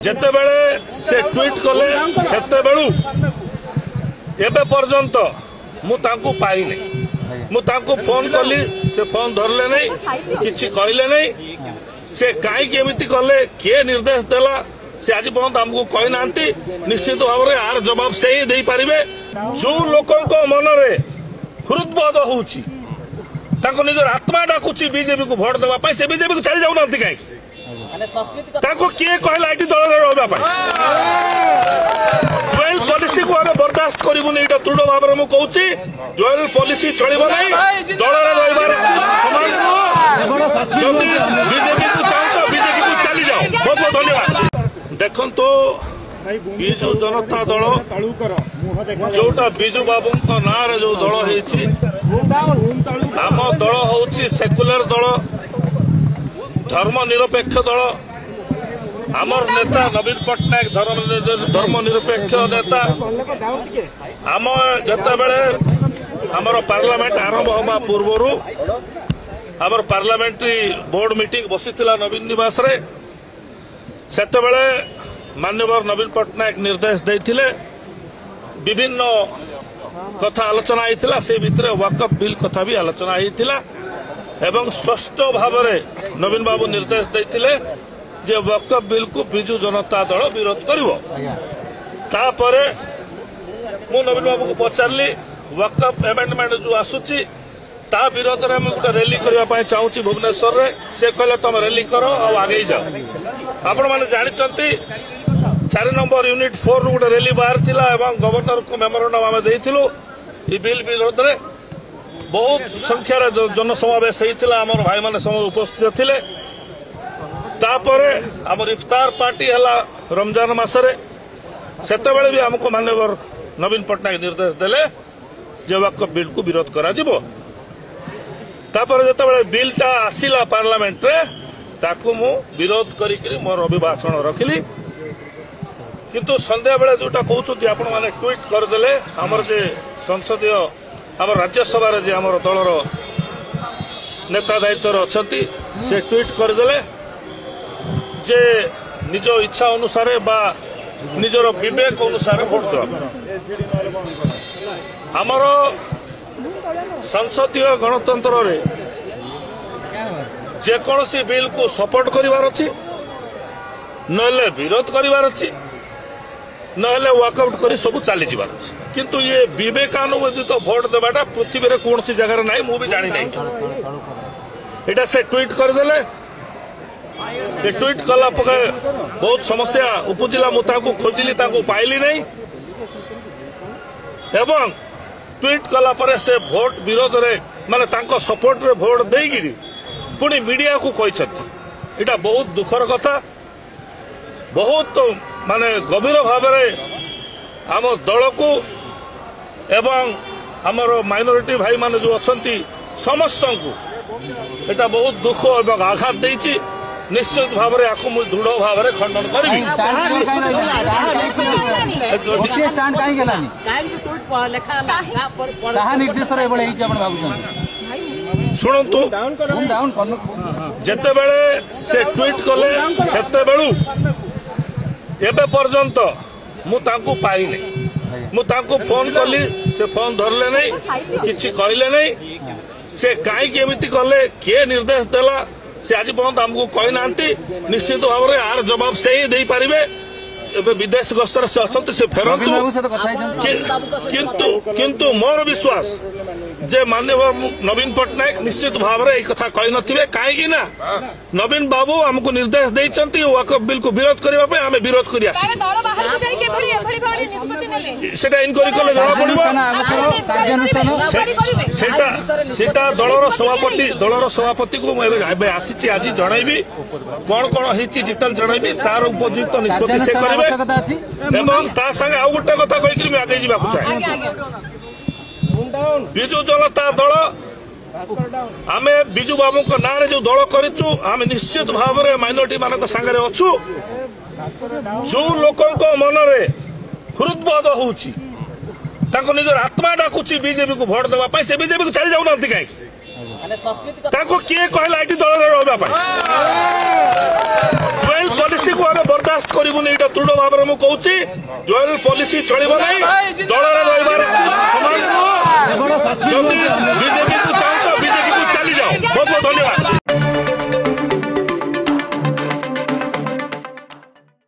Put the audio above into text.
ଯେତେବେଳେ ସେ ଟ୍ୱିଟ୍ କଲେ ସେତେବେଳୁ ଏବେ ପର୍ଯ୍ୟନ୍ତ ମୁଁ ତାଙ୍କୁ ପାଇନି। ମୁଁ ତାଙ୍କୁ ଫୋନ କଲି, ସେ ଫୋନ ଧରିଲେ ନାହିଁ, କିଛି କହିଲେ ନାହିଁ। ସେ କାହିଁକି ଏମିତି କଲେ, କିଏ ନିର୍ଦ୍ଦେଶ ଦେଲା, ସେ ଆଜି ପର୍ଯ୍ୟନ୍ତ ଆମକୁ କହିନାହାନ୍ତି। ନିଶ୍ଚିତ ଭାବରେ ଆର ଜବାବ ସେ ହିଁ ଦେଇପାରିବେ। ଯୋଉ ଲୋକଙ୍କ ମନରେ ହୃଦବୋଧ ହଉଛି, ତାଙ୍କ ନିଜର ଆତ୍ମା ଡାକୁଛି ବିଜେପିକୁ ଭୋଟ ଦେବା ପାଇଁ, ସେ ବିଜେପିକୁ ଚାଲି ଯାଉନାହାନ୍ତି କାହିଁକି? ତାଙ୍କୁ କିଏ କହିଲା ଏଠି ଦଳରେ ରହିବା ପାଇଁ? ଜୁଏଲ ପଲିସିକୁ ଆମେ ବରଦାସ୍ତ କରିବୁନି, ଏଇଟା ଦୃଢ ଭାବରେ ମୁଁ କହୁଛି। ଜୁଏଲ ପଲିସି ଚଳିବ ନାହିଁ, ଦଳରେ ରହିବାର ଯଦି ବିଜେପିକୁ ଚାହୁଁଛ ବିଜେପିକୁ ଚାଲିଯାଅ। ବହୁତ ବହୁତ ଧନ୍ୟବାଦ। ଦେଖନ୍ତୁ, ବିଜୁ ଜନତା ଦଳ ଯୋଉଟା ବିଜୁ ବାବୁଙ୍କ ନାଁରେ ଯୋଉ ଦଳ ହେଇଛି, ଆମ ଦଳ ହଉଛି ସେକୁଲାର ଦଳ, ଧର୍ମ ନିରପେକ୍ଷ ଦଳ। ଆମର ନେତା ନବୀନ ପଟ୍ଟନାୟକ ଧର୍ମ ନିରପେକ୍ଷ ନେତା। ଆମ ଯେତେବେଳେ ଆମର ପାର୍ଲାମେଣ୍ଟ ଆରମ୍ଭ ହେବା ପୂର୍ବରୁ ଆମର ପାର୍ଲାମେଣ୍ଟାରୀ ବୋର୍ଡ ମିଟିଂ ବସିଥିଲା ନବୀନ ନିବାସରେ। ସେତେବେଳେ ମାନ୍ୟବର ନବୀନ ପଟ୍ଟନାୟକ ନିର୍ଦ୍ଦେଶ ଦେଇଥିଲେ, ବିଭିନ୍ନ କଥା ଆଲୋଚନା ହେଇଥିଲା। ସେ ଭିତରେ ୱାକଫ ବିଲ୍ କଥା ବି ଆଲୋଚନା ହେଇଥିଲା ଏବଂ ସ୍ପଷ୍ଟ ଭାବରେ ନବୀନ ବାବୁ ନିର୍ଦ୍ଦେଶ ଦେଇଥିଲେ ଯେ ୱାକଫ ବିଲ୍କୁ ବିଜୁ ଜନତା ଦଳ ବିରୋଧ କରିବ। ତାପରେ ମୁଁ ନବୀନ ବାବୁଙ୍କୁ ପଚାରିଲି, ୱାକଫ ଆମେଣ୍ଡମେଣ୍ଟ ଯୋଉ ଆସୁଛି ତା ବିରୋଧରେ ଆମେ ଗୋଟେ ରେଲି କରିବା ପାଇଁ ଚାହୁଁଛି ଭୁବନେଶ୍ୱରରେ। ସେ କହିଲେ ତମେ ରେଲି କର ଆଉ ଆଗେଇ ଯାଅ। ଆପଣମାନେ ଜାଣିଛନ୍ତି 4 ନମ୍ବର ୟୁନିଟ୍ 4 ରୁ ଗୋଟେ ରେଲି ବାହାରିଥିଲା ଏବଂ ଗଭର୍ଣ୍ଣରକୁ ମେମୋରାଣ୍ଡମ ଆମେ ଦେଇଥିଲୁ এই ବିଲ୍ ବିରୋଧରେ। ବହୁତ ସଂଖ୍ୟାରେ ଜନସମାବେଶ ହେଇଥିଲା, ଆମର ଭାଇମାନେ ସମସ୍ତେ ଉପସ୍ଥିତ ଥିଲେ। ତାପରେ ଆମର ଇଫତାର ପାର୍ଟି ହେଲା ରମଜାନ ମାସରେ। ସେତେବେଳେ ବି ଆମକୁ ମାନ୍ୟବର ନବୀନ ପଟ୍ଟନାୟକ ନିର୍ଦ୍ଦେଶ ଦେଲେ ଯେ ୱାକଫ ବିଲ୍କୁ ବିରୋଧ କରାଯିବ। ତାପରେ ଯେତେବେଳେ ବିଲ୍ଟା ଆସିଲା ପାର୍ଲାମେଣ୍ଟରେ, ତାକୁ ମୁଁ ବିରୋଧ କରିକି ମୋର ଅଭିଭାଷଣ ରଖିଲି। କିନ୍ତୁ ସନ୍ଧ୍ୟାବେଳେ ଯୋଉଟା କହୁଛନ୍ତି ଆପଣମାନେ ଟ୍ୱିଟ୍ କରିଦେଲେ, ଆମର ଯେ ସଂସଦୀୟ ଆମର ରାଜ୍ୟସଭାରେ ଯେ ଆମର ଦଳର ନେତା ଦାୟିତ୍ୱରେ ଅଛନ୍ତି, ସେ ଟ୍ୱିଟ୍ କରିଦେଲେ ଯେ ନିଜ ଇଚ୍ଛା ଅନୁସାରେ ବା ନିଜର ବିବେକ ଅନୁସାରେ ଭୋଟ ଦେବା। ଆମର ସଂସଦୀୟ ଗଣତନ୍ତ୍ରରେ ଯେକୌଣସି ବିଲ୍କୁ ସପୋର୍ଟ କରିବାର ଅଛି, ନହେଲେ ବିରୋଧ କରିବାର ଅଛି, ନହେଲେ ୱାକଆଉଟ୍ କରି ସବୁ ଚାଲିଯିବାର ଅଛି। କିନ୍ତୁ ଇଏ ବିବେକାନୁମୋଦିତ ଭୋଟ ଦେବାଟା ପୃଥିବୀରେ କୌଣସି ଜାଗାରେ ନାହିଁ, ମୁଁ ବି ଜାଣି ନାହିଁ। ଏଇଟା ସେ ଟ୍ୱିଟ୍ କରିଦେଲେ। ଏ ଟ୍ୱିଟ୍ କଲା ପରେ ବହୁତ ସମସ୍ୟା ଉପୁଜିଲା। ମୁଁ ତାଙ୍କୁ ଖୋଜିଲି, ତାଙ୍କୁ ପାଇଲି ନାହିଁ। ଏବଂ ଟ୍ୱିଟ୍ କଲା ପରେ ସେ ଭୋଟ ବିରୋଧରେ ମାନେ ତାଙ୍କ ସପୋର୍ଟରେ ଭୋଟ ଦେଇକିରି ପୁଣି ମିଡିଆକୁ କହିଛନ୍ତି। ଏଇଟା ବହୁତ ଦୁଃଖର କଥା। ବହୁତ ମାନେ ଗଭୀର ଭାବରେ ଆମ ଦଳକୁ ଏବଂ ଆମର ମାଇନରିଟି ଭାଇମାନେ ଯୋଉ ଅଛନ୍ତି ସମସ୍ତଙ୍କୁ ଏଇଟା ବହୁତ ଦୁଃଖ ଏବଂ ଆଘାତ ଦେଇଛି। ନିଶ୍ଚିତ ଭାବରେ ଆକୁ ମୁଁ ଦୃଢ ଭାବରେ ଖଣ୍ଡନ କରିବି। ଶୁଣନ୍ତୁ, ଯେତେବେଳେ ସେ ଟ୍ୱିଟ୍ କଲେ ସେତେବେଳୁ ଏବେ ପର୍ଯ୍ୟନ୍ତ ମୁଁ ତାଙ୍କୁ ପାଇନି। ମୁଁ ତାଙ୍କୁ ଫୋନ କଲି, ସେ ଫୋନ ଧରିଲେ ନାହିଁ, କିଛି କହିଲେ ନାହିଁ। ସେ କାହିଁକି ଏମିତି କଲେ, କିଏ ନିର୍ଦ୍ଦେଶ ଦେଲା, ସେ ଆଜି ପର୍ଯ୍ୟନ୍ତ ଆମକୁ କହିନାହାନ୍ତି। ନିଶ୍ଚିତ ଭାବରେ ଆର ଜବାବ ସେ ହିଁ ଦେଇପାରିବେ। ଏବେ ବିଦେଶ ଗସ୍ତରେ ସେ ଅଛନ୍ତି, ସେ ଫେରନ୍ତୁ। କିନ୍ତୁ ମୋର ବିଶ୍ୱାସ ଯେ ମାନ୍ୟବର ନବୀନ ପଟ୍ଟନାୟକ ନିଶ୍ଚିତ ଭାବରେ এই କଥା କହିନଥିବେ। କାହିଁକି ନା ନବୀନ ବାବୁ ଆମକୁ ନିର୍ଦ୍ଦେଶ ଦେଇଛନ୍ତି ୱାକଫ ବିଲ୍କୁ ବିରୋଧ କରିବା ପାଇଁ, ଆମେ ବିରୋଧ କରି ଆସିଛୁ। ସେଟା ଇନକ୍ୱାରି କଲେ ଜଣାପଡ଼ିବ। ସେଟା ଦଳର ସଭାପତିକୁ ମୁଁ ଏବେ ଆସିଛି, ଆଜି ଜଣାଇବି କଣ କଣ ହେଇଛି, ଡିଟେଲ ଜଣାଇବି। ତାର ଉପଯୁକ୍ତ ନିଷ୍ପତ୍ତି ସେ କରିବେ। ଏବଂ ତା ସାଙ୍ଗେ ଆଉ ଗୋଟେ କଥା କହିକି ମୁଁ ଆଗେଇ ଯିବାକୁ ଚାହେଁ। ବିଜୁ ଜନତା ଦଳ ଆମେ ବିଜୁ ବାବୁଙ୍କ ନାଁରେ ଯୋଉ ଦଳ କରିଛୁ, ଆମେ ନିଶ୍ଚିତ ଭାବରେ ମାଇନରିଟି ମାନଙ୍କ ସାଙ୍ଗରେ ଅଛୁ। ଯୋଉ ଲୋକଙ୍କ ମନରେ ହୃଦବୋଧ ହଉଛି, ତାଙ୍କ ନିଜର ଆତ୍ମା ଡାକୁଛି ବିଜେପିକୁ ଭୋଟ ଦେବା ପାଇଁ, ସେ ବିଜେପିକୁ ଚାଲି ଯାଉନାହାନ୍ତି କାହିଁକି? ताको किए कहला एटी दल रहा डुएल पॉलिसी को आम बर्दास्त करूनी ये दृढ़ भाव में मुझे कहूँ डुएल पॉलिसी चलो ना दल रही समाज को